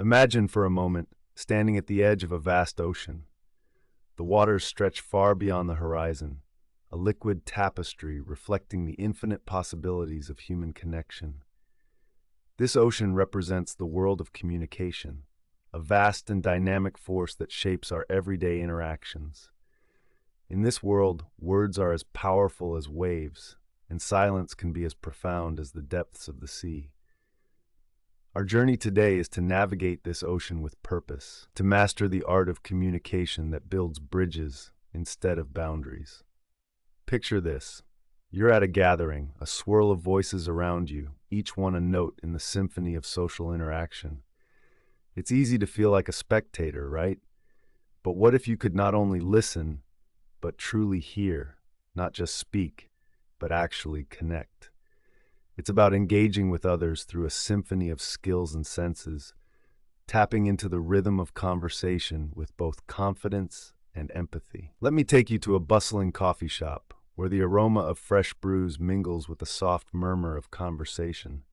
Imagine for a moment standing at the edge of a vast ocean. The waters stretch far beyond the horizon, a liquid tapestry reflecting the infinite possibilities of human connection. This ocean represents the world of communication, a vast and dynamic force that shapes our everyday interactions. In this world, words are as powerful as waves, and silence can be as profound as the depths of the sea. Our journey today is to navigate this ocean with purpose, to master the art of communication that builds bridges instead of boundaries. Picture this. You're at a gathering, a swirl of voices around you, each one a note in the symphony of social interaction. It's easy to feel like a spectator, right? But what if you could not only listen, but truly hear, not just speak, but actually connect? It's about engaging with others through a symphony of skills and senses, tapping into the rhythm of conversation with both confidence and empathy. Let me take you to a bustling coffee shop, where the aroma of fresh brews mingles with the soft murmur of conversation.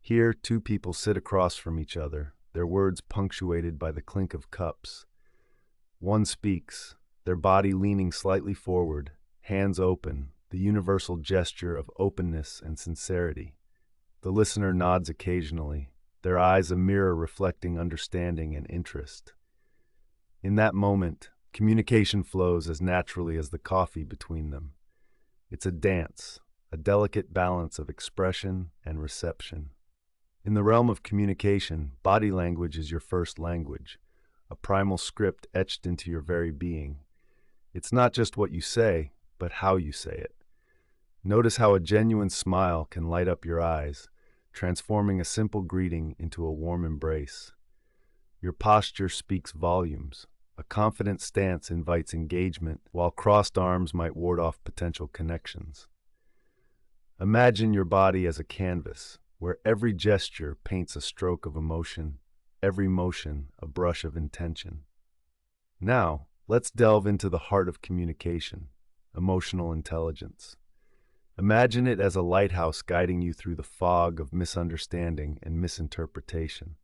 Here, two people sit across from each other, their words punctuated by the clink of cups. One speaks, their body leaning slightly forward, hands open, the universal gesture of openness and sincerity. The listener nods occasionally, their eyes a mirror reflecting understanding and interest. In that moment, communication flows as naturally as the coffee between them. It's a dance, a delicate balance of expression and reception. In the realm of communication, body language is your first language, a primal script etched into your very being. It's not just what you say, but how you say it. Notice how a genuine smile can light up your eyes, transforming a simple greeting into a warm embrace. Your posture speaks volumes. A confident stance invites engagement, while crossed arms might ward off potential connections. Imagine your body as a canvas, where every gesture paints a stroke of emotion, every motion a brush of intention. Now, let's delve into the heart of communication, emotional intelligence. Imagine it as a lighthouse guiding you through the fog of misunderstanding and misinterpretation.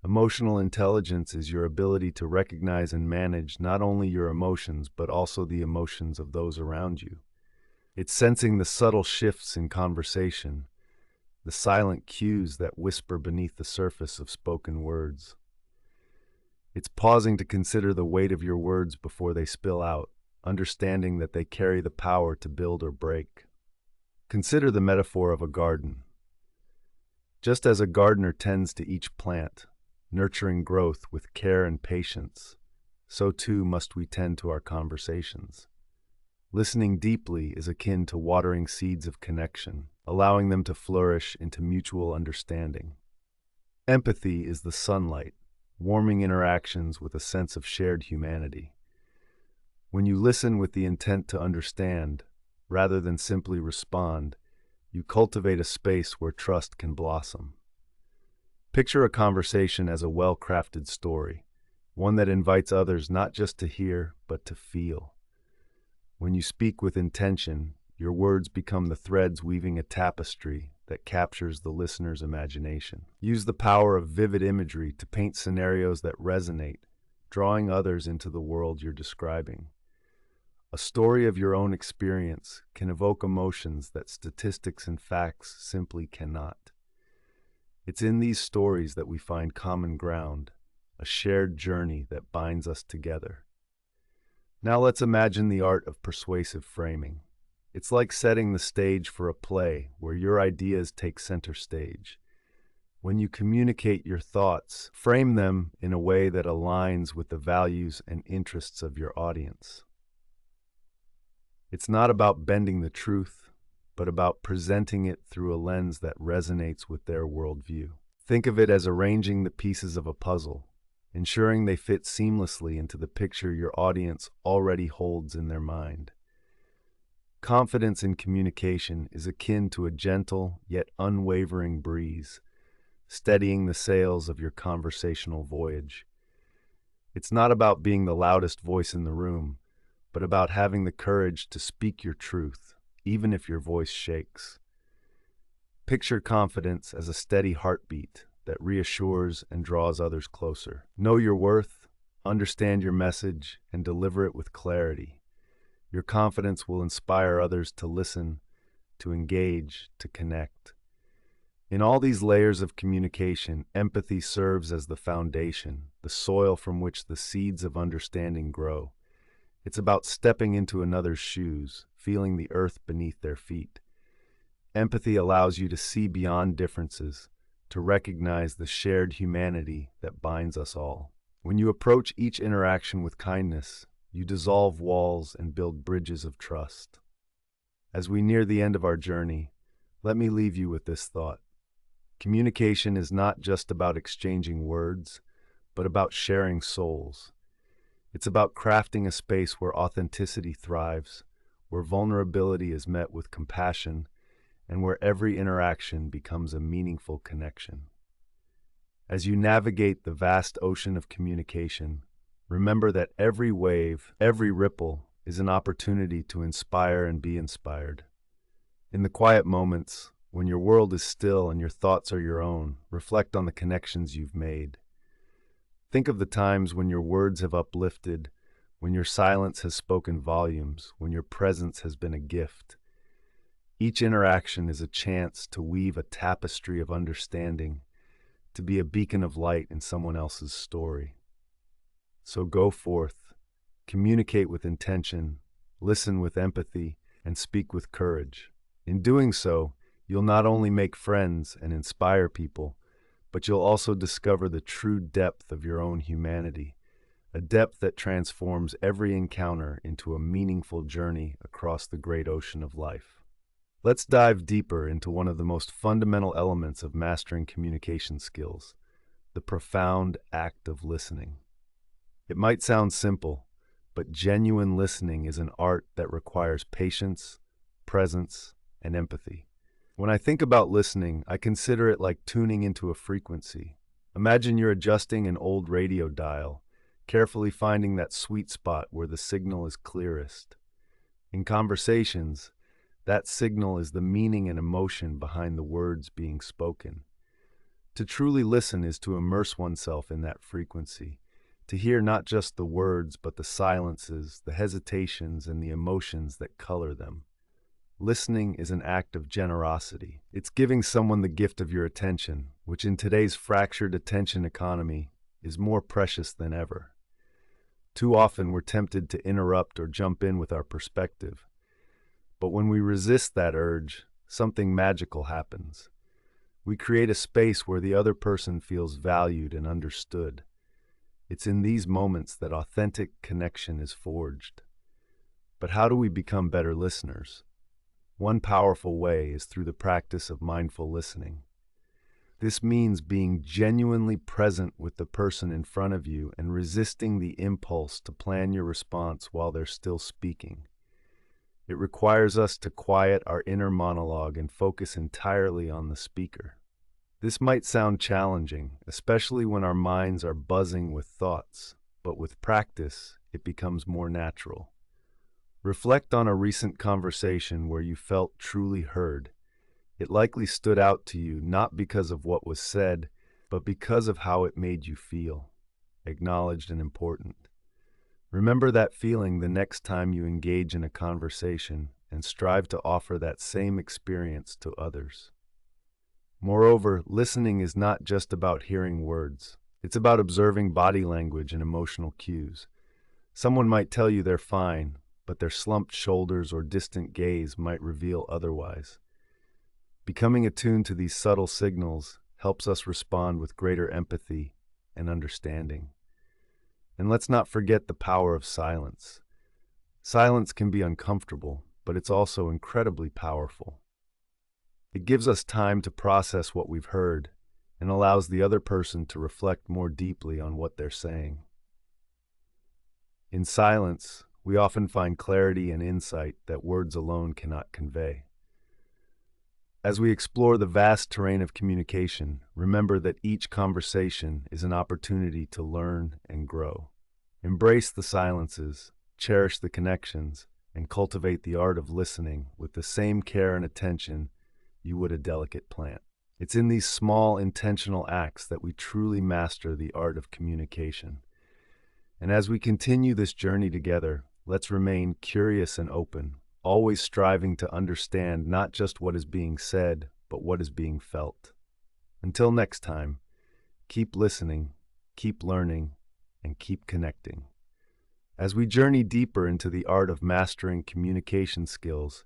Emotional intelligence is your ability to recognize and manage not only your emotions, but also the emotions of those around you. It's sensing the subtle shifts in conversation, the silent cues that whisper beneath the surface of spoken words. It's pausing to consider the weight of your words before they spill out, understanding that they carry the power to build or break. Consider the metaphor of a garden. Just as a gardener tends to each plant, nurturing growth with care and patience, so too must we tend to our conversations. Listening deeply is akin to watering seeds of connection, allowing them to flourish into mutual understanding. Empathy is the sunlight, warming interactions with a sense of shared humanity. When you listen with the intent to understand, rather than simply respond, you cultivate a space where trust can blossom. Picture a conversation as a well-crafted story, one that invites others not just to hear, but to feel. When you speak with intention, your words become the threads weaving a tapestry that captures the listener's imagination. Use the power of vivid imagery to paint scenarios that resonate, drawing others into the world you're describing. A story of your own experience can evoke emotions that statistics and facts simply cannot. It's in these stories that we find common ground, a shared journey that binds us together. Now let's imagine the art of persuasive framing. It's like setting the stage for a play where your ideas take center stage. When you communicate your thoughts, frame them in a way that aligns with the values and interests of your audience. It's not about bending the truth, but about presenting it through a lens that resonates with their worldview. Think of it as arranging the pieces of a puzzle, ensuring they fit seamlessly into the picture your audience already holds in their mind. Confidence in communication is akin to a gentle yet unwavering breeze, steadying the sails of your conversational voyage. It's not about being the loudest voice in the room, but about having the courage to speak your truth, even if your voice shakes. Picture confidence as a steady heartbeat, that reassures and draws others closer. Know your worth, understand your message, and deliver it with clarity. Your confidence will inspire others to listen, to engage, to connect. In all these layers of communication, empathy serves as the foundation, the soil from which the seeds of understanding grow. It's about stepping into another's shoes, feeling the earth beneath their feet. Empathy allows you to see beyond differences, to recognize the shared humanity that binds us all. When you approach each interaction with kindness, you dissolve walls and build bridges of trust. As we near the end of our journey, let me leave you with this thought. Communication is not just about exchanging words, but about sharing souls. It's about crafting a space where authenticity thrives, where vulnerability is met with compassion, and where every interaction becomes a meaningful connection. As you navigate the vast ocean of communication, remember that every wave, every ripple, is an opportunity to inspire and be inspired. In the quiet moments, when your world is still and your thoughts are your own, reflect on the connections you've made. Think of the times when your words have uplifted, when your silence has spoken volumes, when your presence has been a gift. Each interaction is a chance to weave a tapestry of understanding, to be a beacon of light in someone else's story. So go forth, communicate with intention, listen with empathy, and speak with courage. In doing so, you'll not only make friends and inspire people, but you'll also discover the true depth of your own humanity, a depth that transforms every encounter into a meaningful journey across the great ocean of life. Let's dive deeper into one of the most fundamental elements of mastering communication skills, the profound act of listening. It might sound simple, but genuine listening is an art that requires patience, presence, and empathy. When I think about listening, I consider it like tuning into a frequency. Imagine you're adjusting an old radio dial, carefully finding that sweet spot where the signal is clearest. In conversations, that signal is the meaning and emotion behind the words being spoken. To truly listen is to immerse oneself in that frequency, to hear not just the words but the silences, the hesitations, and the emotions that color them. Listening is an act of generosity. It's giving someone the gift of your attention, which in today's fractured attention economy is more precious than ever. Too often we're tempted to interrupt or jump in with our perspective. But when we resist that urge, something magical happens. We create a space where the other person feels valued and understood. It's in these moments that authentic connection is forged. But how do we become better listeners? One powerful way is through the practice of mindful listening. This means being genuinely present with the person in front of you and resisting the impulse to plan your response while they're still speaking. It requires us to quiet our inner monologue and focus entirely on the speaker. This might sound challenging, especially when our minds are buzzing with thoughts, but with practice, it becomes more natural. Reflect on a recent conversation where you felt truly heard. It likely stood out to you not because of what was said, but because of how it made you feel, acknowledged and important. Remember that feeling the next time you engage in a conversation and strive to offer that same experience to others. Moreover, listening is not just about hearing words. It's about observing body language and emotional cues. Someone might tell you they're fine, but their slumped shoulders or distant gaze might reveal otherwise. Becoming attuned to these subtle signals helps us respond with greater empathy and understanding. And let's not forget the power of silence. Silence can be uncomfortable, but it's also incredibly powerful. It gives us time to process what we've heard and allows the other person to reflect more deeply on what they're saying. In silence, we often find clarity and insight that words alone cannot convey. As we explore the vast terrain of communication, remember that each conversation is an opportunity to learn and grow. Embrace the silences, cherish the connections, and cultivate the art of listening with the same care and attention you would a delicate plant. It's in these small, intentional acts that we truly master the art of communication. And as we continue this journey together, let's remain curious and open, always striving to understand not just what is being said, but what is being felt. Until next time, keep listening, keep learning, and keep connecting. As we journey deeper into the art of mastering communication skills,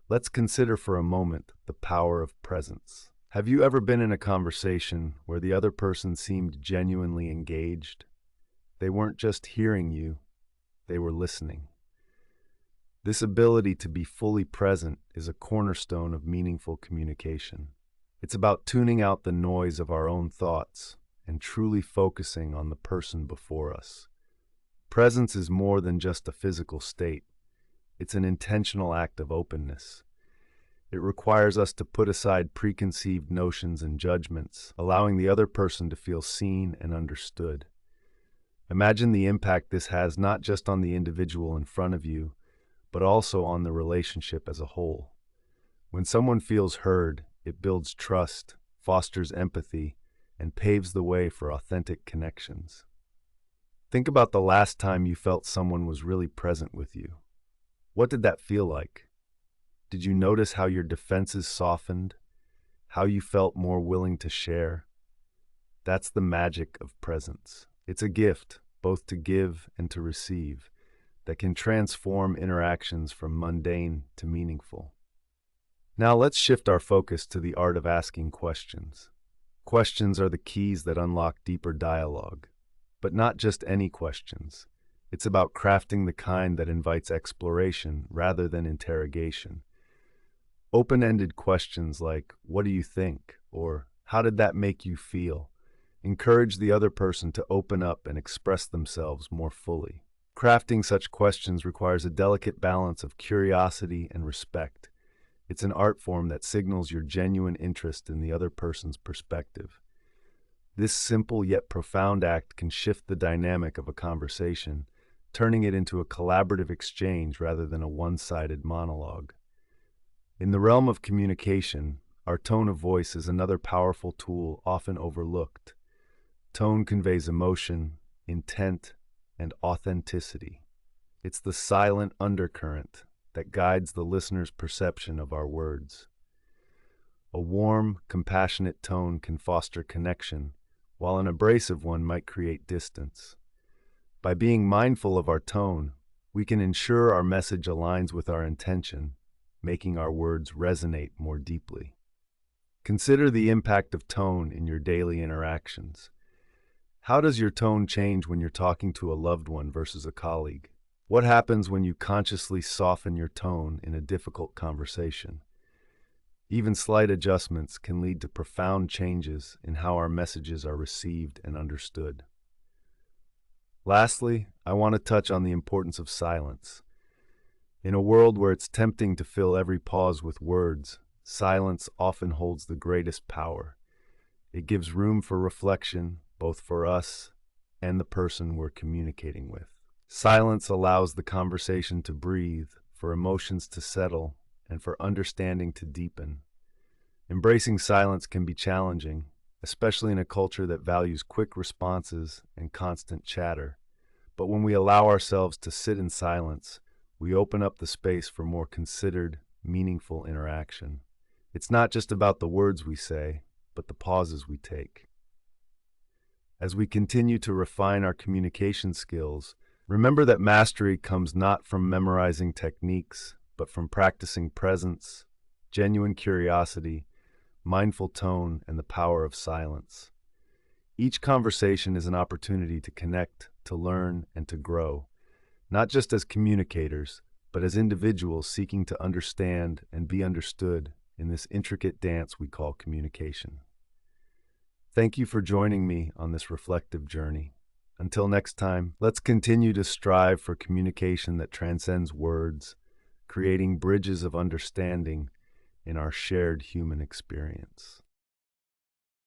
let's consider for a moment the power of presence. Have you ever been in a conversation where the other person seemed genuinely engaged? They weren't just hearing you, they were listening. This ability to be fully present is a cornerstone of meaningful communication. It's about tuning out the noise of our own thoughts and truly focusing on the person before us. Presence is more than just a physical state. It's an intentional act of openness. It requires us to put aside preconceived notions and judgments, allowing the other person to feel seen and understood. Imagine the impact this has not just on the individual in front of you, but also on the relationship as a whole. When someone feels heard, it builds trust, fosters empathy, and paves the way for authentic connections. Think about the last time you felt someone was really present with you. What did that feel like? Did you notice how your defenses softened? How you felt more willing to share? That's the magic of presence. It's a gift, both to give and to receive, that can transform interactions from mundane to meaningful. Now let's shift our focus to the art of asking questions. Questions are the keys that unlock deeper dialogue. But not just any questions. It's about crafting the kind that invites exploration rather than interrogation. Open-ended questions like, "What do you think?" or "How did that make you feel?" encourage the other person to open up and express themselves more fully. Crafting such questions requires a delicate balance of curiosity and respect. It's an art form that signals your genuine interest in the other person's perspective. This simple yet profound act can shift the dynamic of a conversation, turning it into a collaborative exchange rather than a one-sided monologue. In the realm of communication, our tone of voice is another powerful tool often overlooked. Tone conveys emotion, intent, and authenticity. It's the silent undercurrent that guides the listener's perception of our words. A warm, compassionate tone can foster connection, while an abrasive one might create distance. By being mindful of our tone, we can ensure our message aligns with our intention, making our words resonate more deeply. Consider the impact of tone in your daily interactions. How does your tone change when you're talking to a loved one versus a colleague? What happens when you consciously soften your tone in a difficult conversation? Even slight adjustments can lead to profound changes in how our messages are received and understood. Lastly, I want to touch on the importance of silence. In a world where it's tempting to fill every pause with words, silence often holds the greatest power. It gives room for reflection, both for us and the person we're communicating with. Silence allows the conversation to breathe, for emotions to settle, and for understanding to deepen. Embracing silence can be challenging, especially in a culture that values quick responses and constant chatter. But when we allow ourselves to sit in silence, we open up the space for more considered, meaningful interaction. It's not just about the words we say, but the pauses we take. As we continue to refine our communication skills, remember that mastery comes not from memorizing techniques, but from practicing presence, genuine curiosity, mindful tone, and the power of silence. Each conversation is an opportunity to connect, to learn, and to grow, not just as communicators, but as individuals seeking to understand and be understood in this intricate dance we call communication. Thank you for joining me on this reflective journey. Until next time, let's continue to strive for communication that transcends words, creating bridges of understanding in our shared human experience.